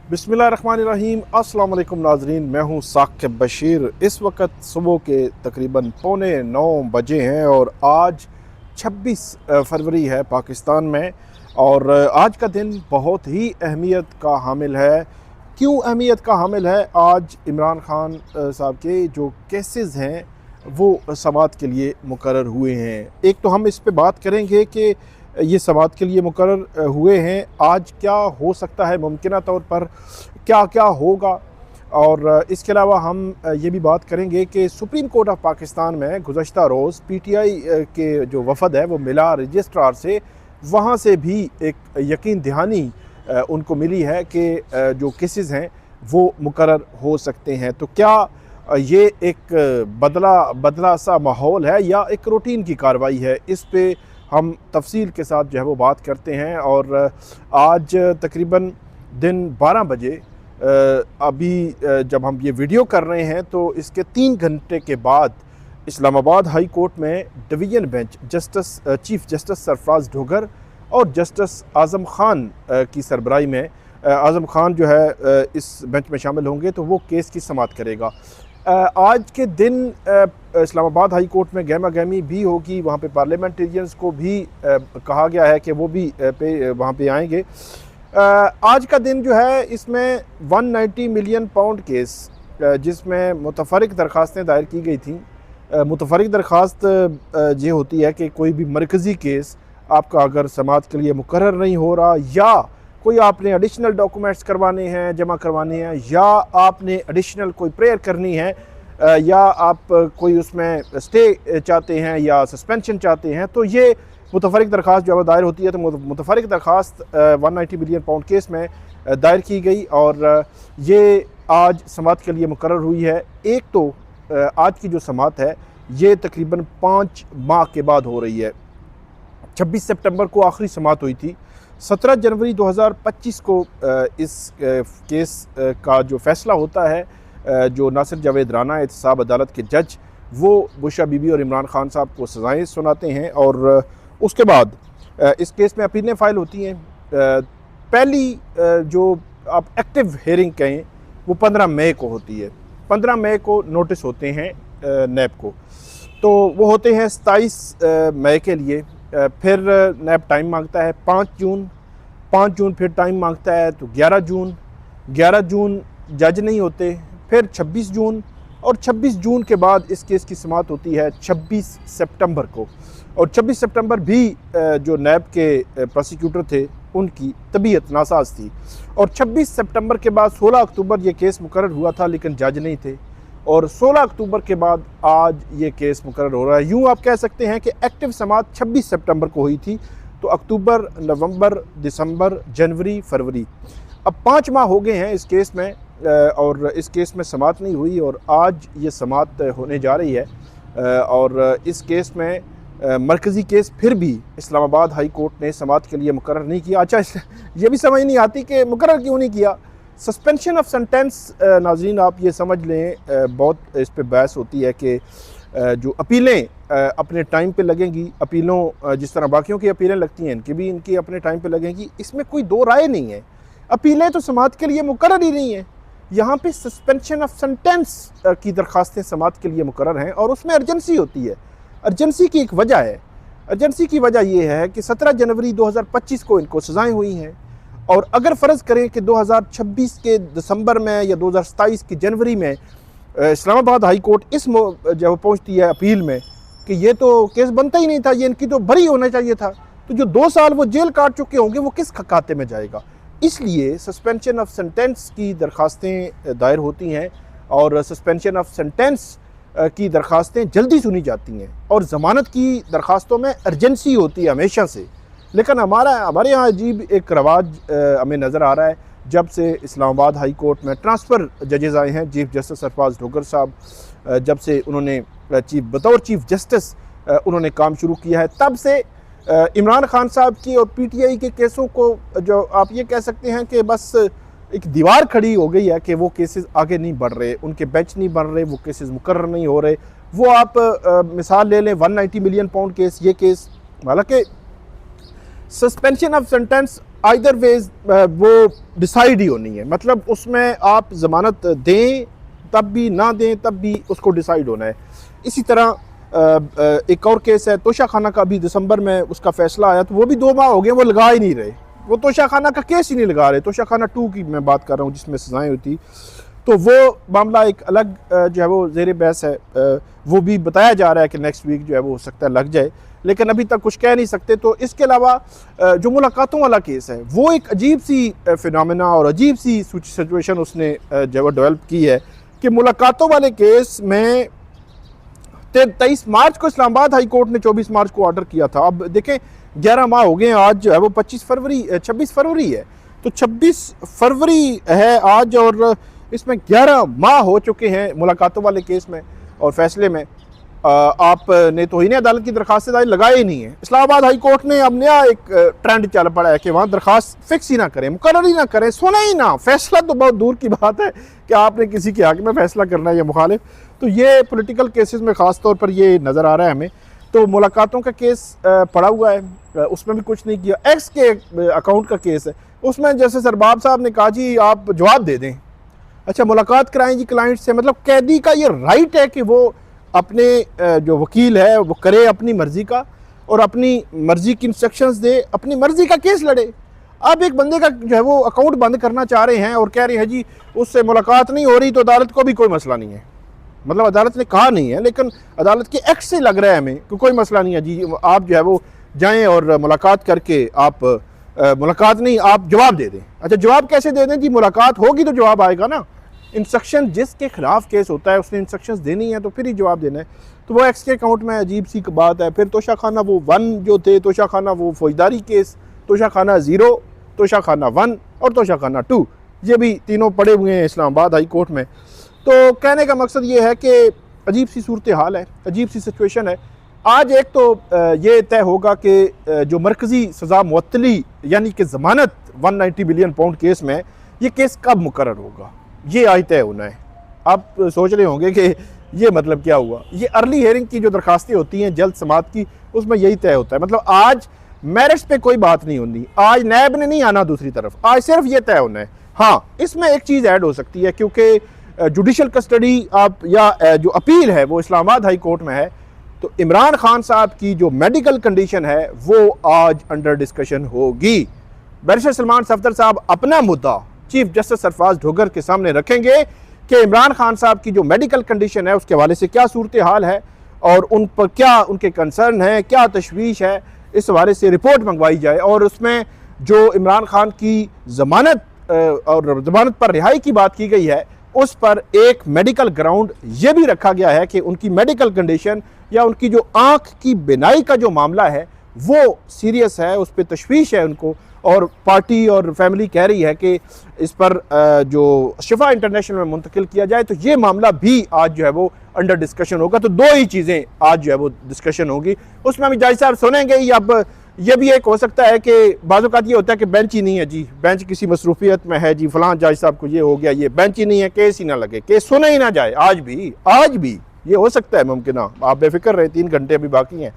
बिस्मिल्लाहिर्रहमानिर्रहीम। अस्सलाम वालेकुम नाजरीन, मैं हूँ साकिब बशीर। इस वक्त सुबह के तकरीबन 8:45 बजे हैं और आज 26 फरवरी है पाकिस्तान में। और आज का दिन बहुत ही अहमियत का हामिल है। क्यों अहमियत का हामिल है? आज इमरान खान साहब के जो केसेस हैं वो समाअत के लिए मुकर्रर हुए हैं। एक तो हम इस पे बात करेंगे कि ये समाअत के लिए मुकर्रर हुए हैं, आज क्या हो सकता है, मुमकिना तौर पर क्या क्या होगा। और इसके अलावा हम ये भी बात करेंगे कि सुप्रीम कोर्ट ऑफ पाकिस्तान में गुज़श्ता रोज़ पीटीआई के जो वफ़द है वो मिला रजिस्ट्रार से। वहाँ से भी एक यकीन दहानी उनको मिली है कि जो केसेस हैं वो मुकर्रर हो सकते हैं। तो क्या ये एक बदला सा माहौल है या एक रूटीन की कार्रवाई है? इस पे हम तफसील के साथ जो है वो बात करते हैं। और आज तकरीबन दिन 12 बजे अभी जब हम ये वीडियो कर रहे हैं तो इसके 3 घंटे के बाद इस्लामाबाद हाई कोर्ट में division bench chief justice Sarfaraz Dhogar और जस्टिस आज़म खान की सरबराही में आज़म खान जो है इस बेंच में शामिल होंगे, तो वो केस की समाअत करेगा। आज के दिन इस्लामाबाद हाई कोर्ट में गहमा गहमी भी होगी। वहाँ पे पार्लियामेंटेरियंस को भी कहा गया है कि वो भी वहाँ पे आएंगे। आज का दिन जो है इसमें 190 मिलियन पाउंड केस जिसमें मुतफरिक दरख्वास्तें दायर की गई थी। मुतफरिक दरख्वास्त ये होती है कि कोई भी मरकज़ी केस आपका अगर समाअत के लिए मुकर्रर नहीं हो रहा, या कोई आपने एडिशनल डॉक्यूमेंट्स करवाने हैं, जमा करवाने हैं, या आपने एडिशनल कोई प्रेयर करनी है, या आप कोई उसमें स्टे चाहते हैं या सस्पेंशन चाहते हैं, तो ये मुतफरिक दरख्वास्त जो है दायर होती है। तो मुतफरिक दरख्वास्त 190 मिलियन पाउंड केस में दायर की गई और ये आज समाअत के लिए मुकर्रर हुई है। एक तो आज की जो समाअत है ये तकरीबन 5 माह के बाद हो रही है। 26 सितंबर को आखिरी समाअत हुई थी। 17 जनवरी 2025 को इस केस का जो फ़ैसला होता है, जो नासिर जावेद राना एहतसाब अदालत के जज वो बुशरा बीबी और इमरान खान साहब को सज़ाएँ सुनाते हैं। और उसके बाद इस केस में अपीलें फ़ाइल होती हैं। पहली जो आप एक्टिव हेयरिंग कहें वो 15 मई को होती है। 15 मई को नोटिस होते हैं नैब को, तो वो होते हैं 27 मई के लिए। फिर नैब टाइम मांगता है 5 जून फिर टाइम मांगता है तो 11 जून जज नहीं होते, फिर 26 जून, और 26 जून के बाद इस केस की समाअत होती है 26 सितंबर को। और 26 सितंबर भी जो नैब के प्रोसिक्यूटर थे उनकी तबीयत नासाज थी। और 26 सितंबर के बाद 16 अक्टूबर ये केस मुकर्रर हुआ था लेकिन जज नहीं थे, और 16 अक्टूबर के बाद आज ये केस मुकर्रर हो रहा है। यूँ आप कह सकते हैं कि एक्टिव समाअत 26 सितंबर को हुई थी, तो अक्टूबर, नवंबर, दिसंबर, जनवरी, फरवरी, अब 5 माह हो गए हैं इस केस में और इस केस में समाअत नहीं हुई और आज ये समाअत होने जा रही है। और इस केस में मरकज़ी केस फिर भी इस्लामाबाद हाई कोर्ट ने समाअत के लिए मुकर्रर नहीं किया। अच्छा, ये भी समझ नहीं आती कि मुकर्रर क्यों नहीं किया। सस्पेंशन ऑफ सेंटेंस, नाज़रीन आप ये समझ लें, बहुत इस पे बहस होती है कि जो अपीलें अपने टाइम पे लगेंगी, अपीलों जिस तरह बाकियों की अपीलें लगती हैं इनकी अपने टाइम पे लगेंगी, इसमें कोई दो राय नहीं है। अपीलें तो समाअत के लिए मुकर्रर ही नहीं है। यहाँ पे सस्पेंशन ऑफ सेंटेंस की दरख्वास्तें समाअत के लिए मुकर्रर हैं और उसमें अर्जेंसी होती है। अर्जेंसी की एक वजह है। अर्जेंसी की वजह यह है कि 17 जनवरी 2025 को इनको सज़ाएँ हुई हैं, और अगर फ़र्ज़ करें कि 2026 के दिसंबर में या 2027 की जनवरी में इस्लामाबाद हाई कोर्ट जब पहुंचती है अपील में कि ये तो केस बनता ही नहीं था, ये इनकी तो बरी होना चाहिए था, तो जो 2 साल वो जेल काट चुके होंगे वो किस खाते में जाएगा। इसलिए सस्पेंशन ऑफ सेंटेंस की दरख्वास्तें दायर होती हैं और सस्पेंशन ऑफ सेंटेंस की दरख्वास्तें जल्दी सुनी जाती हैं, और ज़मानत की दरख्वास्तों में अर्जेंसी होती है हमेशा से। लेकिन हमारे यहाँ अजीब एक रवाज हमें नज़र आ रहा है जब से इस्लामाबाद हाई कोर्ट में ट्रांसफ़र जजेस आए हैं। चीफ जस्टिस सरफराज ढोगर साहब जब से उन्होंने बतौर चीफ जस्टिस उन्होंने काम शुरू किया है, तब से इमरान खान साहब की और पीटीआई के केसों को जो आप ये कह सकते हैं कि बस एक दीवार खड़ी हो गई है कि वो केसेस आगे नहीं बढ़ रहे, उनके बेंच नहीं बन रहे, वो केसेस मुकर्रर नहीं हो रहे। वो आप मिसाल ले लें 190 मिलियन पाउंड केस, ये केस हालांकि suspension of sentence either ways वो डिसाइड ही होनी है, मतलब उसमें आप ज़मानत दें तब भी, ना दें तब भी, उसको डिसाइड होना है। इसी तरह एक और केस है तोशा खाना का, भी दिसंबर में उसका फैसला आया, तो वो भी 2 माह हो गए वो लगा ही नहीं रहे, वो तोशा खाना का केस ही नहीं लगा रहे। तोशा खाना 2 की मैं बात कर रहा हूँ जिसमें सजाएं हुई, तो वो मामला एक अलग जो है वो ज़ेर बहस है। वो भी बताया जा रहा है कि नेक्स्ट वीक जो है वो हो सकता है लग जाए, लेकिन अभी तक कुछ कह नहीं सकते। तो इसके अलावा जो मुलाकातों वाला केस है वो एक अजीब सी फिनोमेना और अजीब सी सिचुएशन उसने जो है डेवलप की है कि मुलाकातों वाले केस में 23 मार्च को इस्लामाबाद हाई कोर्ट ने 24 मार्च को ऑर्डर किया था। अब देखें 11 माह हो गए, आज जो है वो 26 फरवरी है, तो 26 फरवरी है आज, और इसमें 11 माह हो चुके हैं मुलाकातों वाले केस में और फैसले में। आपने तौहीन अदालत की दरखास्त लगाई नहीं है। इस्लामाबाद हाई कोर्ट ने अब नया एक ट्रेंड चल पड़ा है कि वहाँ दरखास्त फिक्स ही ना करें, मुकर्रर ही ना करें, सुना ही ना, फैसला तो बहुत दूर की बात है कि आपने किसी के हक में फैसला करना है या मुखालिफ। तो ये पॉलिटिकल केसेस में ख़ास तौर पर ये नज़र आ रहा है हमें। तो मुलाकातों का केस पड़ा हुआ है, उसमें भी कुछ नहीं किया। एक्स के अकाउंट का केस है, उसमें जैसे सरबाब साहब ने कहा जी आप जवाब दे दें, अच्छा मुलाकात कराएं जी क्लाइंट से, मतलब कैदी का ये राइट है कि वो अपने जो वकील है वो करे अपनी मर्ज़ी का और अपनी मर्ज़ी की इंस्ट्रक्शंस दे, अपनी मर्ज़ी का केस लड़े। अब एक बंदे का जो है वो अकाउंट बंद करना चाह रहे हैं और कह रहे हैं जी उससे मुलाकात नहीं हो रही, तो अदालत को भी कोई मसला नहीं है, मतलब अदालत ने कहा नहीं है लेकिन अदालत के एक्ट से लग रहा है हमें कि कोई मसला नहीं है जी, आप जो है वो जाएँ और मुलाकात करके आप मुलाकात नहीं, आप जवाब दे दें। अच्छा जवाब कैसे दे दें जी, मुलाकात होगी तो जवाब आएगा ना। इंस्ट्रक्शन जिसके खिलाफ केस होता है उसने इंस्ट्रक्शंस देनी है तो फिर ही जवाब देना है। तो वो एक्स के अकाउंट में अजीब सी बात है। फिर तोशा खाना वो 1 जो थे, तोशा खाना वो फौजदारी केस, तोशा खाना 0, तोशा खाना 1 और तोशा खाना 2, ये भी तीनों पड़े हुए हैं इस्लामाबाद हाई कोर्ट में। तो कहने का मकसद ये है कि अजीब सी सूरत हाल है, अजीब सी सिचुएशन है। आज एक तो ये तय होगा कि जो मरकज़ी सज़ा मुअत्तली यानी कि ज़मानत 190 बिलियन पाउंड केस में, ये केस कब मुकर्रर होगा, ये आज तय होना है। आप सोच रहे होंगे कि ये मतलब क्या हुआ, ये अर्ली हेयरिंग की जो दरखास्तें होती हैं जल्द समात की, उसमें यही तय होता है। मतलब आज मैरिट्स पे कोई बात नहीं होनी, आज नैब ने नहीं आना दूसरी तरफ, आज सिर्फ ये तय होना है। हाँ इसमें एक चीज़ ऐड हो सकती है क्योंकि जुडिशल कस्टडी आप या जो अपील है वो इस्लामाबाद हाई कोर्ट में है, तो इमरान खान साहब की जो मेडिकल कंडीशन है वो आज अंडर डिस्कशन होगी। बैरिस्टर सलमान सफदर साहब अपना मुद्दा चीफ जस्टिस सरफराज ढोगर के सामने रखेंगे कि इमरान खान साहब की जो मेडिकल कंडीशन है उसके हवाले से क्या सूरत हाल है और उन पर क्या उनके कंसर्न है, क्या तशवीश है, इस हवाले से रिपोर्ट मंगवाई जाए। और उसमें जो इमरान खान की ज़मानत और ज़मानत पर रिहाई की बात की गई है उस पर एक मेडिकल ग्राउंड ये भी रखा गया है कि उनकी मेडिकल कंडीशन या उनकी जो आँख की बिनाई का जो मामला है वो सीरियस है, उस पर तशवीश है उनको, और पार्टी और फैमिली कह रही है कि इस पर जो शिफा इंटरनेशनल में मुंतकिल किया जाए। तो ये मामला भी आज जो है वो अंडर डिस्कशन होगा। तो 2 ही चीज़ें आज जो है वो डिस्कशन होगी, उसमें हम जज साहब सुनेंगे ही। अब ये भी एक हो सकता है कि बाज़-औक़ात ये होता है कि बेंच ही नहीं है जी, बेंच किसी मसरूफियत में है जी, फ़लाँ जज साहब को ये हो गया, ये बेंच ही नहीं है, केस ही ना लगे, केस सुने ही ना जाए। आज भी ये हो सकता है मुमकिन, आप बेफिक्र रहे, 3 घंटे अभी बाकी हैं।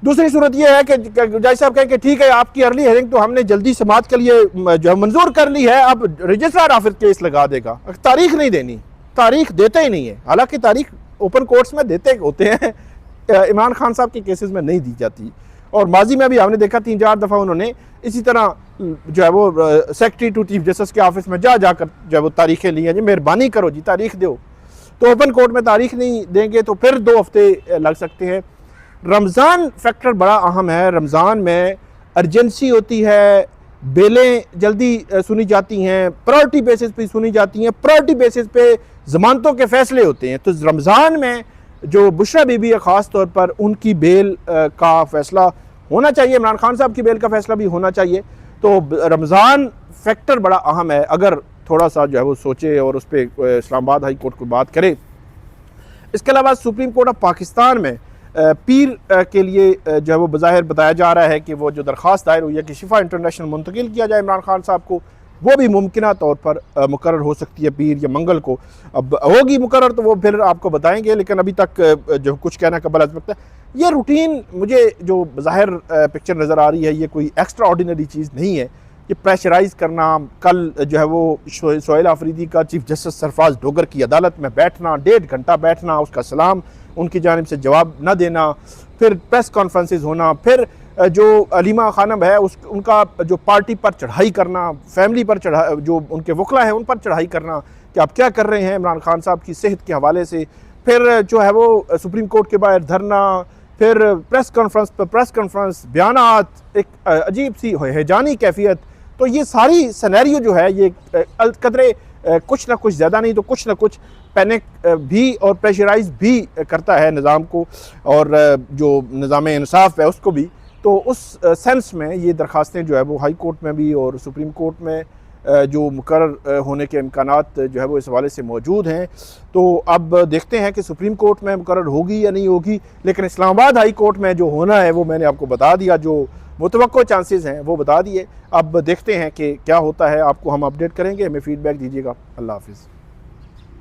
दूसरी सूरत यह है कि जज साहब कहें कि ठीक है आपकी अर्ली हेयरिंग तो हमने जल्दी समात के लिए जो मंजूर कर ली है, अब रजिस्ट्रार ऑफिस केस लगा देगा, तारीख नहीं देनी, तारीख देते ही नहीं है। हालांकि तारीख ओपन कोर्ट्स में देते होते हैं, इमरान खान साहब के केसेस में नहीं दी जाती। और माजी में भी हमने देखा 3-4 दफ़ा उन्होंने इसी तरह जो है वो सेक्रेटरी टू चीफ जस्टिस के ऑफिस में जाकर जो है वो तारीखें ली हैं, जी मेहरबानी करो जी तारीख दो। तो ओपन कोर्ट में तारीख नहीं देंगे तो फिर 2 हफ्ते लग सकते हैं। रमज़ान फैक्टर बड़ा अहम है, रमज़ान में अर्जेंसी होती है, बेलें जल्दी सुनी जाती हैं, प्रायोरिटी बेसिस पे सुनी जाती हैं, प्रायोरिटी बेसिस पे ज़मानतों के फ़ैसले होते हैं। तो रमज़ान में जो बुशरा बीबी है ख़ास तौर पर, उनकी बेल का फ़ैसला होना चाहिए, इमरान खान साहब की बेल का फ़ैसला भी होना चाहिए। तो रमज़ान फैक्टर बड़ा अहम है, अगर थोड़ा सा जो है वो सोचे और उस पर इस्लामाबाद हाई कोर्ट को बात करे। इसके अलावा सुप्रीम कोर्ट ऑफ पाकिस्तान में पीर के लिए जो है वो बज़ाहिर बताया जा रहा है कि वो जो दरख्वास्त दायर हुई है कि शिफा इंटरनेशनल मुंतकिल किया जाए इमरान खान साहब को, वो भी मुमकिन तौर पर मुकर्रर हो सकती है पीर या मंगल को। अब होगी मुकर्रर तो वो फिर आपको बताएंगे, लेकिन अभी तक जो कुछ कहना कबल अज़ वक्त है। ये रूटीन मुझे जो ज़ाहिर पिक्चर नज़र आ रही है, ये कोई एक्स्ट्रा ऑर्डिनरी चीज़ नहीं है। ये प्रेशराइज़ करना, कल जो है वो सोहेल आफरीदी का चीफ जस्टिस सरफराज डोगर की अदालत में बैठना, 1.5 घंटा बैठना, उसका सलाम उनकी जानिब से जवाब न देना, फिर प्रेस कॉन्फ्रेंसेस होना, फिर जो अलीमा खानम है उनका जो पार्टी पर चढ़ाई करना, फैमिली पर चढ़ा, जो उनके वकला हैं उन पर चढ़ाई करना कि आप क्या कर रहे हैं इमरान खान साहब की सेहत के हवाले से, फिर जो है वो सुप्रीम कोर्ट के बाहर धरना, फिर प्रेस कॉन्फ्रेंस पर प्रेस कॉन्फ्रेंस, बयानात, एक अजीब सी हैजानी कैफियत। तो ये सारी सिनेरियो जो है ये कदरे कुछ ना कुछ, ज़्यादा नहीं तो कुछ ना कुछ पैनिक भी और प्रेशराइज भी करता है निज़ाम को, और जो निज़ाम इंसाफ है उसको भी। तो उस सेंस में ये दरख्वास्तें जो है वो हाई कोर्ट में भी और सुप्रीम कोर्ट में जो मुकर्रर होने के इम्कानात जो है वो इस हवाले से मौजूद हैं। तो अब देखते हैं कि सुप्रीम कोर्ट में मुकर्रर होगी या नहीं होगी, लेकिन इस्लामाबाद हाई कोर्ट में जो होना है वो मैंने आपको बता दिया, जो मुतवक्को चांसेस हैं वो बता दिए। अब देखते हैं कि क्या होता है, आपको हम अपडेट करेंगे, हमें फ़ीडबैक दीजिएगा। अल्लाह हाफ़िज़।